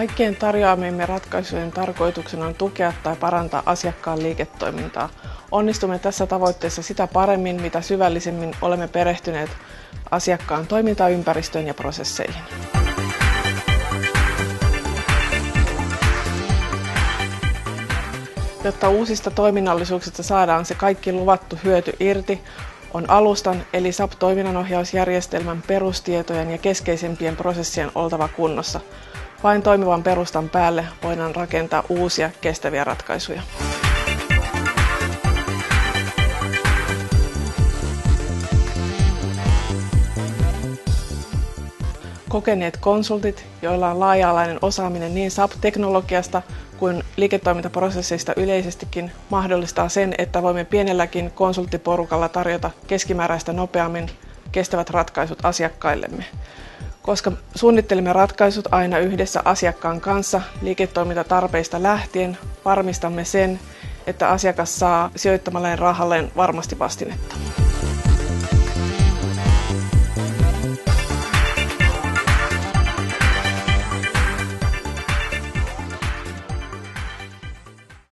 Kaikkien tarjoamiemme ratkaisujen tarkoituksena on tukea tai parantaa asiakkaan liiketoimintaa. Onnistumme tässä tavoitteessa sitä paremmin, mitä syvällisemmin olemme perehtyneet asiakkaan toimintaympäristöön ja prosesseihin. Jotta uusista toiminnallisuuksista saadaan se kaikki luvattu hyöty irti, on alustan eli SAP-toiminnanohjausjärjestelmän perustietojen ja keskeisimpien prosessien oltava kunnossa. Vain toimivan perustan päälle voidaan rakentaa uusia kestäviä ratkaisuja. Kokeneet konsultit, joilla on laaja-alainen osaaminen niin SAP-teknologiasta kuin liiketoimintaprosesseista yleisestikin, mahdollistaa sen, että voimme pienelläkin konsulttiporukalla tarjota keskimääräistä nopeammin kestävät ratkaisut asiakkaillemme. Koska suunnittelemme ratkaisut aina yhdessä asiakkaan kanssa liiketoimintatarpeista lähtien, varmistamme sen, että asiakas saa sijoittamalleen rahalleen varmasti vastinetta.